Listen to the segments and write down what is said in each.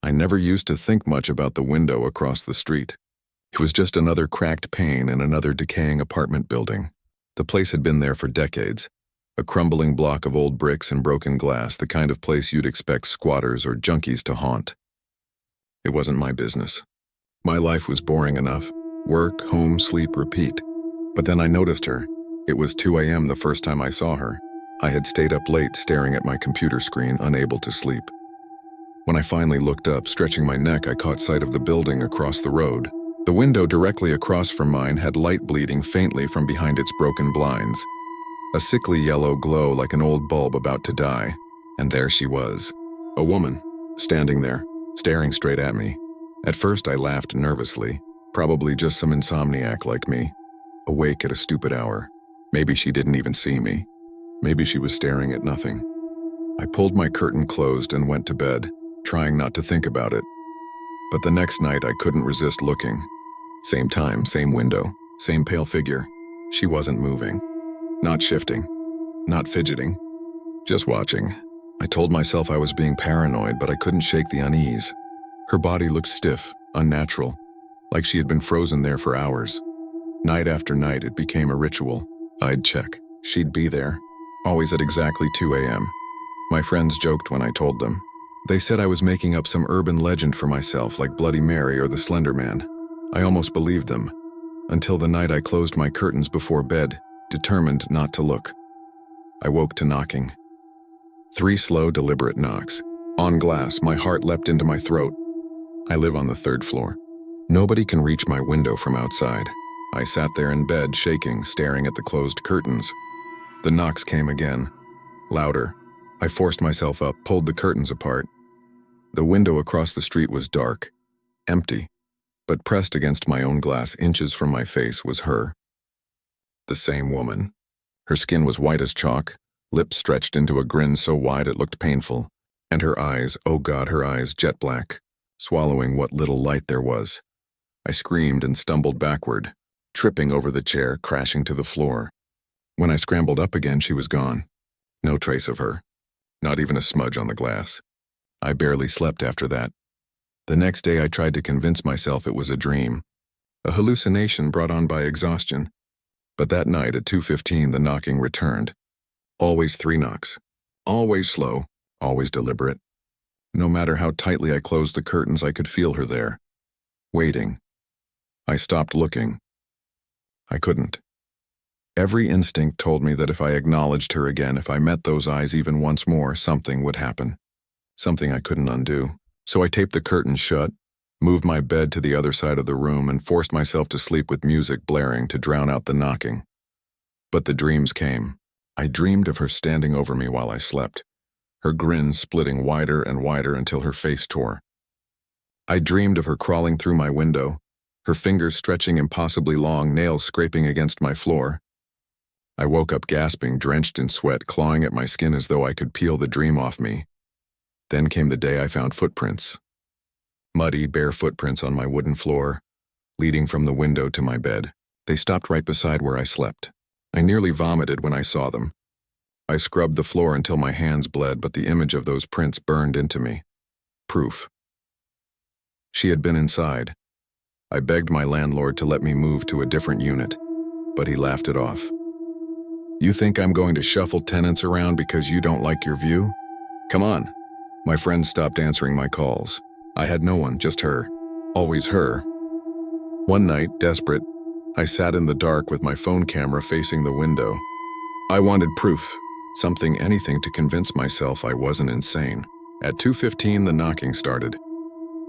I never used to think much about the window across the street. It was just another cracked pane in another decaying apartment building. The place had been there for decades. A crumbling block of old bricks and broken glass, the kind of place you'd expect squatters or junkies to haunt. It wasn't my business. My life was boring enough. Work, home, sleep, repeat. But then I noticed her. It was 2 a.m. the first time I saw her. I had stayed up late staring at my computer screen, unable to sleep. When I finally looked up, stretching my neck, I caught sight of the building across the road. The window directly across from mine had light bleeding faintly from behind its broken blinds. A sickly yellow glow like an old bulb about to die. And there she was. A woman, standing there, staring straight at me. At first I laughed nervously, probably just some insomniac like me, awake at a stupid hour. Maybe she didn't even see me. Maybe she was staring at nothing. I pulled my curtain closed and went to bed, trying not to think about it. But the next night I couldn't resist looking. Same time, same window, same pale figure. She wasn't moving, not shifting, not fidgeting, just watching. I told myself I was being paranoid, but I couldn't shake the unease. Her body looked stiff, unnatural, like she had been frozen there for hours. Night after night, it became a ritual. I'd check. She'd be there, always at exactly 2 a.m. My friends joked when I told them. They said I was making up some urban legend for myself, like Bloody Mary or the Slender Man. I almost believed them, until the night I closed my curtains before bed, determined not to look. I woke to knocking. 3 slow, deliberate knocks. On glass, my heart leapt into my throat. I live on the 3rd floor. Nobody can reach my window from outside. I sat there in bed, shaking, staring at the closed curtains. The knocks came again, louder. I forced myself up, pulled the curtains apart. The window across the street was dark, empty, but pressed against my own glass inches from my face was her. The same woman. Her skin was white as chalk, lips stretched into a grin so wide it looked painful, and her eyes, oh God, her eyes, jet black, swallowing what little light there was. I screamed and stumbled backward, tripping over the chair, crashing to the floor. When I scrambled up again, she was gone. No trace of her. Not even a smudge on the glass. I barely slept after that. The next day I tried to convince myself it was a dream, a hallucination brought on by exhaustion. But that night at 2:15 the knocking returned. Always 3 knocks. Always slow, always deliberate. No matter how tightly I closed the curtains, I could feel her there, waiting. I stopped looking. I couldn't. Every instinct told me that if I acknowledged her again, if I met those eyes even once more, something would happen. Something I couldn't undo. So I taped the curtains shut, moved my bed to the other side of the room, and forced myself to sleep with music blaring to drown out the knocking. But the dreams came. I dreamed of her standing over me while I slept, her grin splitting wider and wider until her face tore. I dreamed of her crawling through my window, her fingers stretching impossibly long, nails scraping against my floor. I woke up gasping, drenched in sweat, clawing at my skin as though I could peel the dream off me. Then came the day I found footprints. Muddy, bare footprints on my wooden floor, leading from the window to my bed. They stopped right beside where I slept. I nearly vomited when I saw them. I scrubbed the floor until my hands bled, but the image of those prints burned into me. Proof. She had been inside. I begged my landlord to let me move to a different unit, but he laughed it off. You think I'm going to shuffle tenants around because you don't like your view? Come on. My friends stopped answering my calls. I had no one, just her. Always her. One night, desperate, I sat in the dark with my phone camera facing the window. I wanted proof, something, anything to convince myself I wasn't insane. At 2:15, the knocking started.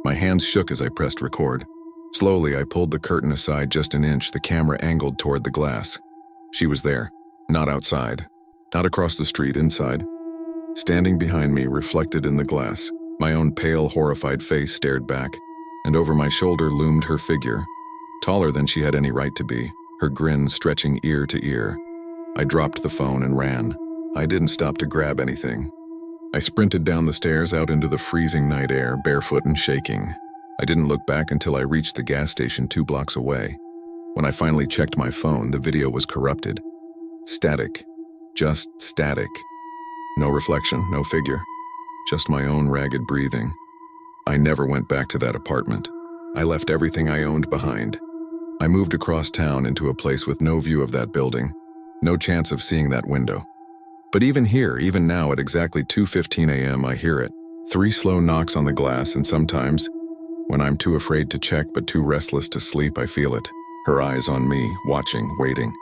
My hands shook as I pressed record. Slowly, I pulled the curtain aside just an inch, the camera angled toward the glass. She was there, not outside, not across the street, inside. Standing behind me, reflected in the glass, my own pale, horrified face stared back, and over my shoulder loomed her figure, taller than she had any right to be, her grin stretching ear to ear. I dropped the phone and ran. I didn't stop to grab anything. I sprinted down the stairs out into the freezing night air, barefoot and shaking. I didn't look back until I reached the gas station 2 blocks away. When I finally checked my phone, the video was corrupted. Static. Just static. No reflection, no figure. Just my own ragged breathing. I never went back to that apartment. I left everything I owned behind. I moved across town into a place with no view of that building, no chance of seeing that window. But even here, even now at exactly 2:15 a.m., I hear it. 3 slow knocks on the glass, and sometimes, when I'm too afraid to check but too restless to sleep, I feel it. Her eyes on me, watching, waiting.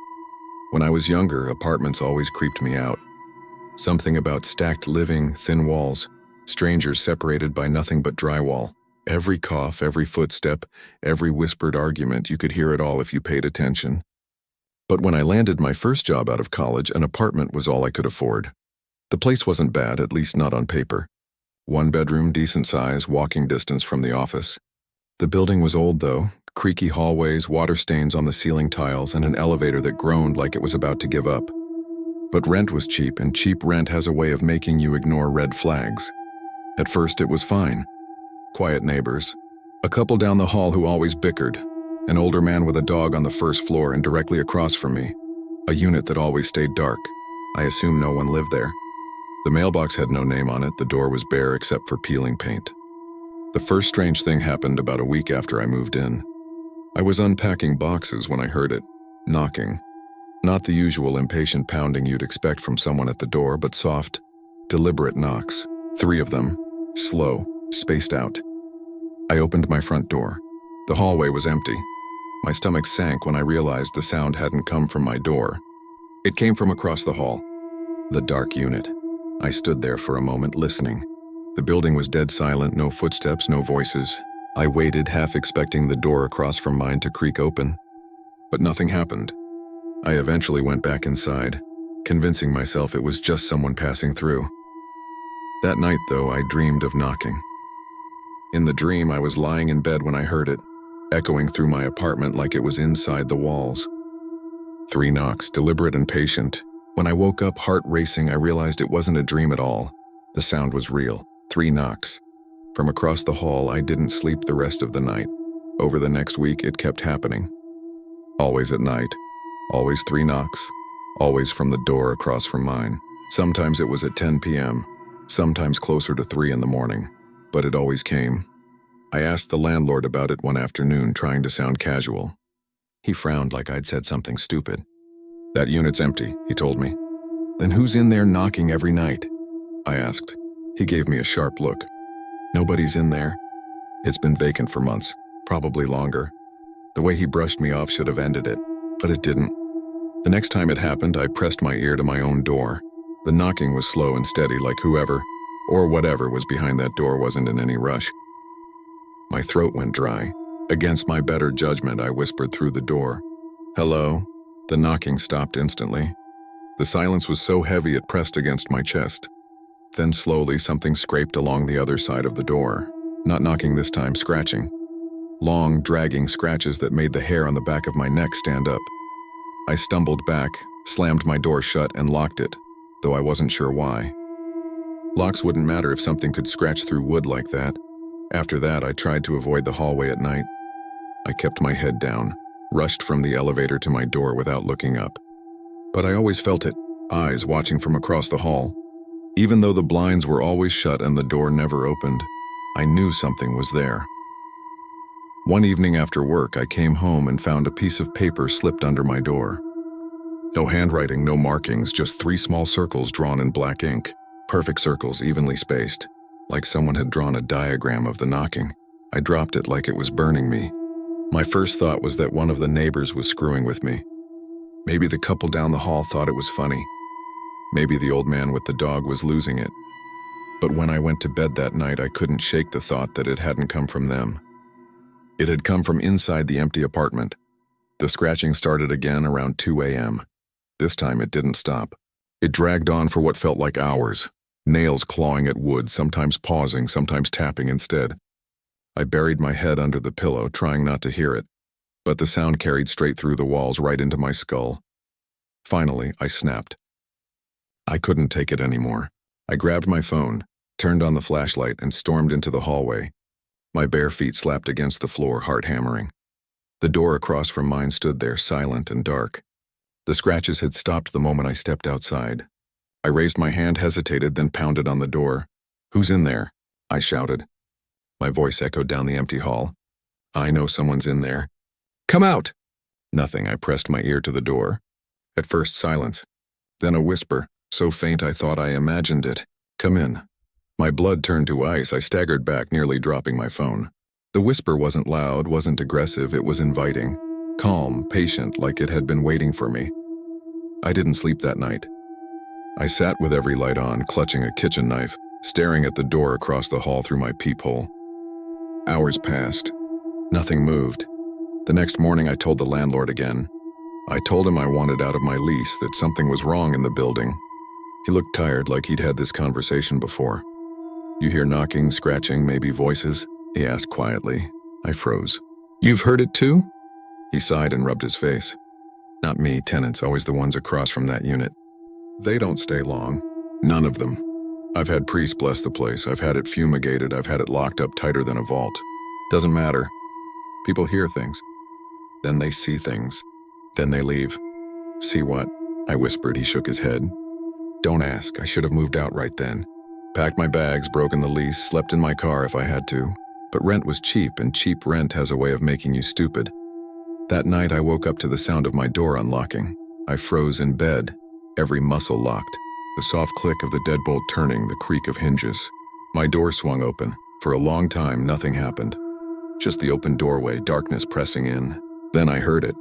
When I was younger, apartments always creeped me out. Something about stacked living, thin walls, strangers separated by nothing but drywall. Every cough, every footstep, every whispered argument, you could hear it all if you paid attention. But when I landed my first job out of college, an apartment was all I could afford. The place wasn't bad, at least not on paper. 1 bedroom, decent size, walking distance from the office. The building was old though, creaky hallways, water stains on the ceiling tiles, and an elevator that groaned like it was about to give up. But rent was cheap, and cheap rent has a way of making you ignore red flags. At first it was fine. Quiet neighbors. A couple down the hall who always bickered. An older man with a dog on the first floor and directly across from me. A unit that always stayed dark. I assume no one lived there. The mailbox had no name on it, the door was bare except for peeling paint. The first strange thing happened about a week after I moved in. I was unpacking boxes when I heard it, knocking. Not the usual impatient pounding you'd expect from someone at the door, but soft, deliberate knocks. 3 of them, slow, spaced out. I opened my front door. The hallway was empty. My stomach sank when I realized the sound hadn't come from my door. It came from across the hall. The dark unit. I stood there for a moment, listening. The building was dead silent, no footsteps, no voices. I waited, half expecting the door across from mine to creak open. But nothing happened. I eventually went back inside, convincing myself it was just someone passing through. That night, though, I dreamed of knocking. In the dream, I was lying in bed when I heard it, echoing through my apartment like it was inside the walls. 3 knocks, deliberate and patient. When I woke up, heart racing, I realized it wasn't a dream at all. The sound was real. 3 knocks. From across the hall, I didn't sleep the rest of the night. Over the next week, it kept happening. Always at night. Always 3 knocks. Always from the door across from mine. Sometimes it was at 10 p.m., sometimes closer to 3 in the morning, but it always came. I asked the landlord about it one afternoon, trying to sound casual. He frowned like I'd said something stupid. "That unit's empty," he told me. "Then who's in there knocking every night?" I asked. He gave me a sharp look. "Nobody's in there. It's been vacant for months, probably longer." The way he brushed me off should have ended it, but it didn't. The next time it happened, I pressed my ear to my own door. The knocking was slow and steady, like whoever, or whatever was behind that door wasn't in any rush. My throat went dry. Against my better judgment, I whispered through the door, "Hello?" The knocking stopped instantly. The silence was so heavy it pressed against my chest. Then slowly something scraped along the other side of the door. Not knocking this time, scratching. Long, dragging scratches that made the hair on the back of my neck stand up. I stumbled back, slammed my door shut, and locked it, though I wasn't sure why. Locks wouldn't matter if something could scratch through wood like that. After that, I tried to avoid the hallway at night. I kept my head down, rushed from the elevator to my door without looking up. But I always felt it, eyes watching from across the hall. Even though the blinds were always shut and the door never opened, I knew something was there. One evening after work, I came home and found a piece of paper slipped under my door. No handwriting, no markings, just 3 small circles drawn in black ink. Perfect circles, evenly spaced, like someone had drawn a diagram of the knocking. I dropped it like it was burning me. My first thought was that one of the neighbors was screwing with me. Maybe the couple down the hall thought it was funny. Maybe the old man with the dog was losing it. But when I went to bed that night, I couldn't shake the thought that it hadn't come from them. It had come from inside the empty apartment. The scratching started again around 2 a.m. This time it didn't stop. It dragged on for what felt like hours, nails clawing at wood, sometimes pausing, sometimes tapping instead. I buried my head under the pillow, trying not to hear it, but the sound carried straight through the walls right into my skull. Finally, I snapped. I couldn't take it anymore. I grabbed my phone, turned on the flashlight, and stormed into the hallway. My bare feet slapped against the floor, heart hammering. The door across from mine stood there, silent and dark. The scratches had stopped the moment I stepped outside. I raised my hand, hesitated, then pounded on the door. "Who's in there?" I shouted. My voice echoed down the empty hall. I know someone's in there. Come out! Nothing. I pressed my ear to the door. At first, silence. Then a whisper, so faint I thought I imagined it. Come in. My blood turned to ice. I staggered back, nearly dropping my phone. The whisper wasn't loud, wasn't aggressive. It was inviting. Calm, patient, like it had been waiting for me. I didn't sleep that night. I sat with every light on, clutching a kitchen knife, staring at the door across the hall through my peephole. Hours passed. Nothing moved. The next morning I told the landlord again. I told him I wanted out of my lease, that something was wrong in the building. He looked tired, like he'd had this conversation before. You hear knocking, scratching, maybe voices? He asked quietly. I froze. You've heard it too? He sighed and rubbed his face. Not me, tenants, always the ones across from that unit. They don't stay long. None of them. I've had priests bless the place. I've had it fumigated. I've had it locked up tighter than a vault. Doesn't matter. People hear things. Then they see things. Then they leave. See what? I whispered. He shook his head. Don't ask. I should have moved out right then. Packed my bags, broken the lease, slept in my car if I had to. But rent was cheap, and cheap rent has a way of making you stupid. That night I woke up to the sound of my door unlocking. I froze in bed, every muscle locked. The soft click of the deadbolt turning, the creak of hinges. My door swung open. For a long time, nothing happened. Just the open doorway, darkness pressing in. Then I heard it.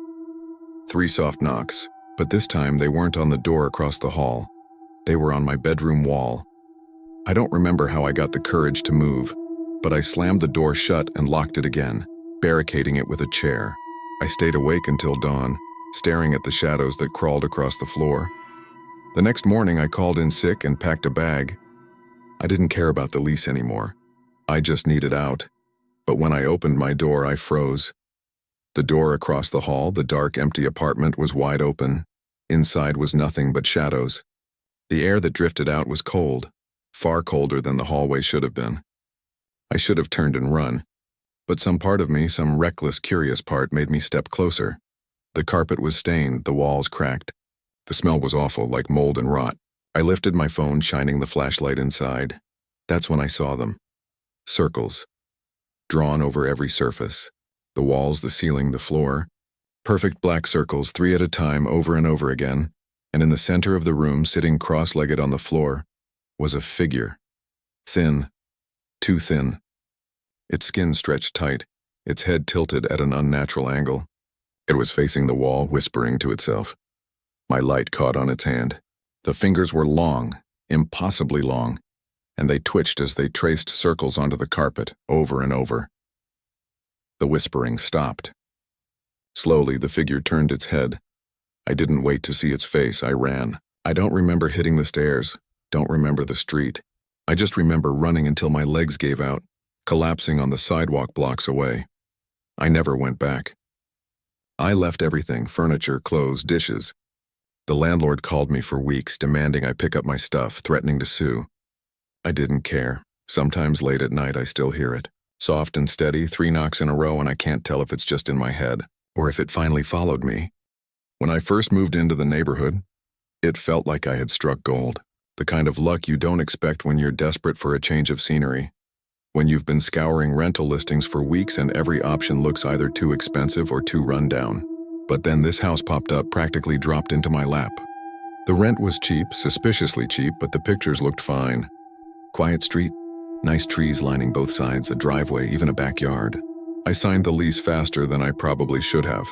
3 soft knocks, but this time they weren't on the door across the hall. They were on my bedroom wall. I don't remember how I got the courage to move, but I slammed the door shut and locked it again, barricading it with a chair. I stayed awake until dawn, staring at the shadows that crawled across the floor. The next morning I called in sick and packed a bag. I didn't care about the lease anymore. I just needed out. But when I opened my door, I froze. The door across the hall, the dark, empty apartment, was wide open. Inside was nothing but shadows. The air that drifted out was cold, far colder than the hallway should have been. I should have turned and run, but some part of me, some reckless, curious part, made me step closer. The carpet was stained, the walls cracked. The smell was awful, like mold and rot. I lifted my phone, shining the flashlight inside. That's when I saw them. Circles, drawn over every surface. The walls, the ceiling, the floor. Perfect black circles, 3 at a time, over and over again. And in the center of the room, sitting cross-legged on the floor, was a figure. Thin, too thin. Its skin stretched tight, its head tilted at an unnatural angle. It was facing the wall, whispering to itself. My light caught on its hand. The fingers were long, impossibly long, and they twitched as they traced circles onto the carpet, over and over. The whispering stopped. Slowly, the figure turned its head. I didn't wait to see its face. I ran. I don't remember hitting the stairs, don't remember the street. I just remember running until my legs gave out, collapsing on the sidewalk blocks away. I never went back. I left everything, furniture, clothes, dishes. The landlord called me for weeks, demanding I pick up my stuff, threatening to sue. I didn't care. Sometimes late at night I still hear it. Soft and steady, 3 knocks in a row, and I can't tell if it's just in my head, or if it finally followed me. When I first moved into the neighborhood, it felt like I had struck gold. The kind of luck you don't expect when you're desperate for a change of scenery. When you've been scouring rental listings for weeks and every option looks either too expensive or too run down. But then this house popped up, practically dropped into my lap. The rent was cheap, suspiciously cheap, but the pictures looked fine. Quiet street, nice trees lining both sides, a driveway, even a backyard. I signed the lease faster than I probably should have.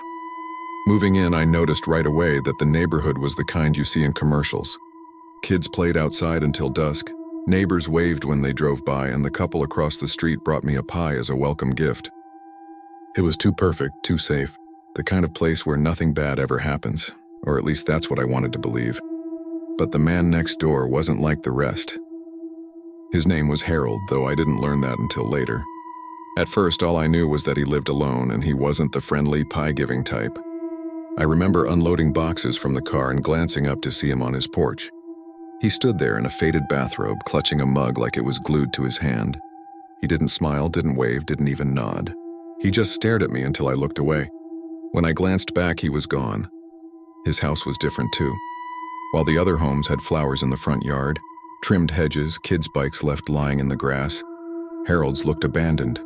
Moving in, I noticed right away that the neighborhood was the kind you see in commercials. Kids played outside until dusk. Neighbors waved when they drove by, and the couple across the street brought me a pie as a welcome gift. It was too perfect, too safe. The kind of place where nothing bad ever happens, or at least that's what I wanted to believe. But the man next door wasn't like the rest. His name was Harold, though I didn't learn that until later. At first, all I knew was that he lived alone, and he wasn't the friendly, pie-giving type. I remember unloading boxes from the car and glancing up to see him on his porch. He stood there in a faded bathrobe, clutching a mug like it was glued to his hand. He didn't smile, didn't wave, didn't even nod. He just stared at me until I looked away. When I glanced back, he was gone. His house was different too. While the other homes had flowers in the front yard, trimmed hedges, kids' bikes left lying in the grass, Harold's looked abandoned.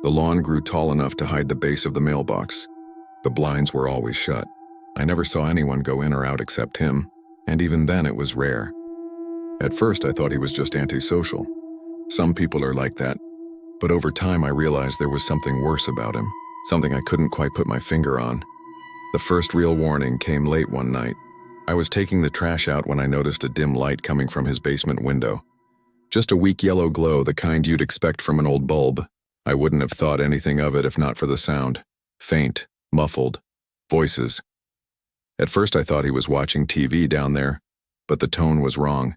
The lawn grew tall enough to hide the base of the mailbox. The blinds were always shut. I never saw anyone go in or out except him, and even then it was rare. At first I thought he was just antisocial. Some people are like that, but over time I realized there was something worse about him, something I couldn't quite put my finger on. The first real warning came late one night. I was taking the trash out when I noticed a dim light coming from his basement window. Just a weak yellow glow, the kind you'd expect from an old bulb. I wouldn't have thought anything of it if not for the sound. Faint, muffled, voices. At first I thought he was watching TV down there, but the tone was wrong.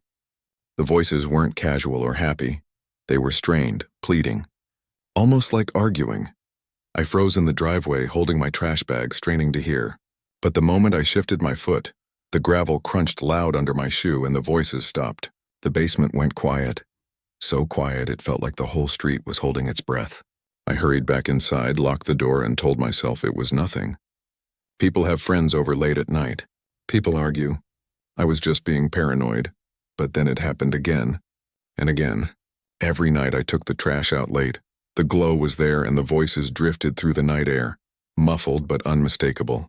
The voices weren't casual or happy. They were strained, pleading, almost like arguing. I froze in the driveway, holding my trash bag, straining to hear. But the moment I shifted my foot, the gravel crunched loud under my shoe and the voices stopped. The basement went quiet. So quiet it felt like the whole street was holding its breath. I hurried back inside, locked the door, and told myself it was nothing. People have friends over late at night. People argue. I was just being paranoid. But then it happened again and again. Every night I took the trash out late. The glow was there and the voices drifted through the night air, muffled but unmistakable.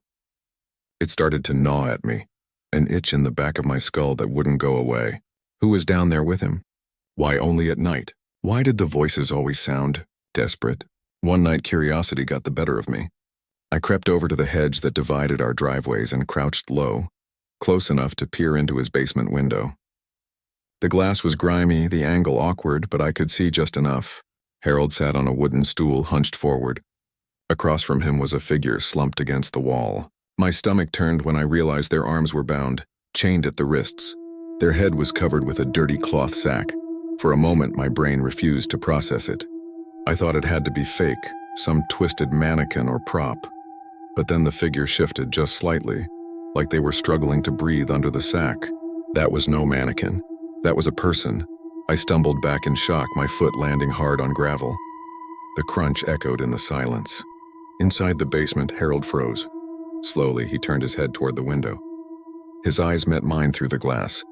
It started to gnaw at me, an itch in the back of my skull that wouldn't go away. Who was down there with him? Why only at night? Why did the voices always sound desperate? One night curiosity got the better of me. I crept over to the hedge that divided our driveways and crouched low, close enough to peer into his basement window. The glass was grimy, the angle awkward, but I could see just enough. Harold sat on a wooden stool, hunched forward. Across from him was a figure slumped against the wall. My stomach turned when I realized their arms were bound, chained at the wrists. Their head was covered with a dirty cloth sack. For a moment, my brain refused to process it. I thought it had to be fake, some twisted mannequin or prop. But then the figure shifted just slightly, like they were struggling to breathe under the sack. That was no mannequin. That was a person. I stumbled back in shock, my foot landing hard on gravel. The crunch echoed in the silence. Inside the basement, Harold froze. Slowly, he turned his head toward the window. His eyes met mine through the glass.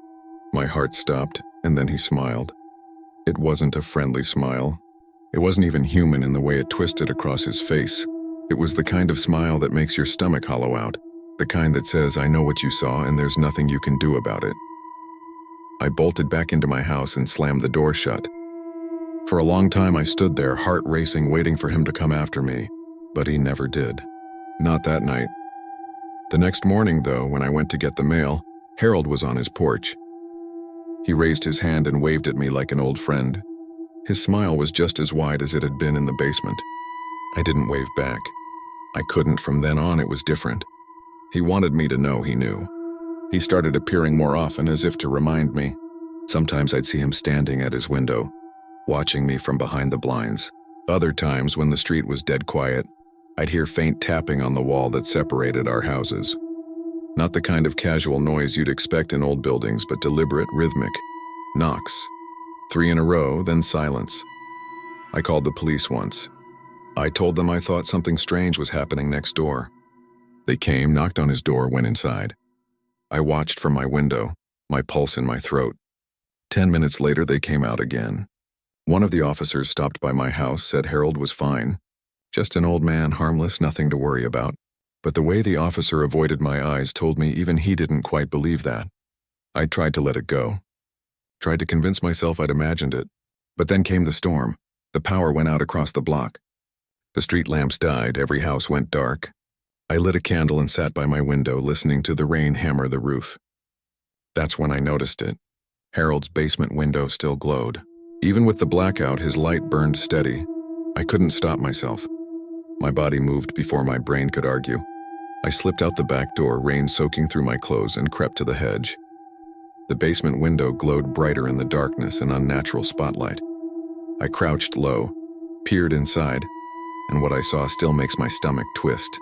My heart stopped, and then he smiled. It wasn't a friendly smile. It wasn't even human in the way it twisted across his face. It was the kind of smile that makes your stomach hollow out, the kind that says, I know what you saw and there's nothing you can do about it. I bolted back into my house and slammed the door shut. For a long time I stood there, heart racing, waiting for him to come after me, but he never did. Not that night. The next morning, though, when I went to get the mail, Harold was on his porch. He raised his hand and waved at me like an old friend. His smile was just as wide as it had been in the basement. I didn't wave back. I couldn't. From then on, it was different. He wanted me to know he knew. He started appearing more often, as if to remind me. Sometimes I'd see him standing at his window, watching me from behind the blinds. Other times, when the street was dead quiet, I'd hear faint tapping on the wall that separated our houses. Not the kind of casual noise you'd expect in old buildings, but deliberate, rhythmic. Knocks. 3 in a row, then silence. I called the police once. I told them I thought something strange was happening next door. They came, knocked on his door, went inside. I watched from my window, my pulse in my throat. 10 minutes later, they came out again. One of the officers stopped by my house, said Harold was fine. Just an old man, harmless, nothing to worry about. But the way the officer avoided my eyes told me even he didn't quite believe that. I tried to let it go. Tried to convince myself I'd imagined it. But then came the storm. The power went out across the block. The street lamps died, every house went dark. I lit a candle and sat by my window, listening to the rain hammer the roof. That's when I noticed it. Harold's basement window still glowed. Even with the blackout, his light burned steady. I couldn't stop myself. My body moved before my brain could argue. I slipped out the back door, rain soaking through my clothes, and crept to the hedge. The basement window glowed brighter in the darkness, an unnatural spotlight. I crouched low, peered inside, and what I saw still makes my stomach twist.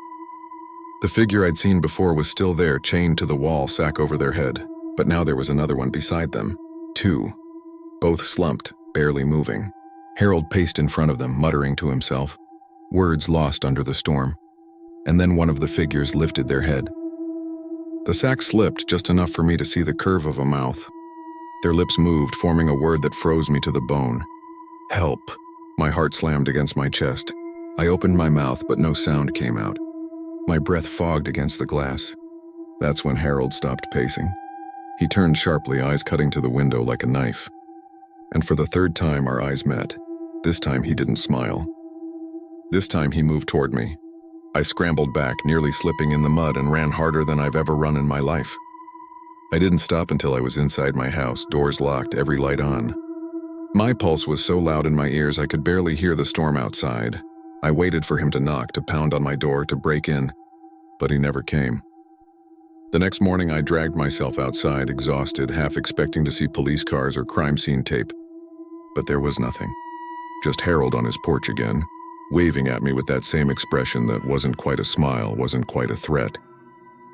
The figure I'd seen before was still there, chained to the wall, sack over their head, but now there was another one beside them. 2. Both slumped, barely moving. Harold paced in front of them, muttering to himself, words lost under the storm. And then one of the figures lifted their head. The sack slipped just enough for me to see the curve of a mouth. Their lips moved, forming a word that froze me to the bone. Help. My heart slammed against my chest. I opened my mouth, but no sound came out. My breath fogged against the glass. That's when Harold stopped pacing. He turned sharply, eyes cutting to the window like a knife. And for the third time, our eyes met. This time, he didn't smile. This time, he moved toward me. I scrambled back, nearly slipping in the mud, and ran harder than I've ever run in my life. I didn't stop until I was inside my house, doors locked, every light on. My pulse was so loud in my ears I could barely hear the storm outside. I waited for him to knock, to pound on my door, to break in, but he never came. The next morning I dragged myself outside, exhausted, half expecting to see police cars or crime scene tape. But there was nothing. Just Harold on his porch again, waving at me with that same expression that wasn't quite a smile, wasn't quite a threat.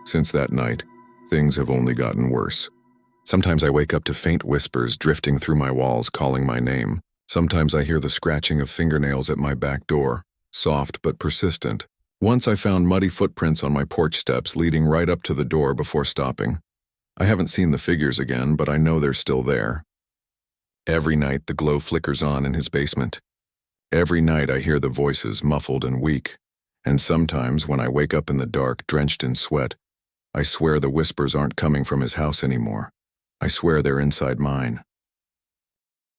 Since that night, things have only gotten worse. Sometimes I wake up to faint whispers drifting through my walls calling my name. Sometimes I hear the scratching of fingernails at my back door, soft but persistent. Once I found muddy footprints on my porch steps leading right up to the door before stopping. I haven't seen the figures again, but I know they're still there. Every night the glow flickers on in his basement. Every night I hear the voices, muffled and weak. And sometimes when I wake up in the dark, drenched in sweat, I swear the whispers aren't coming from his house anymore. I swear they're inside mine.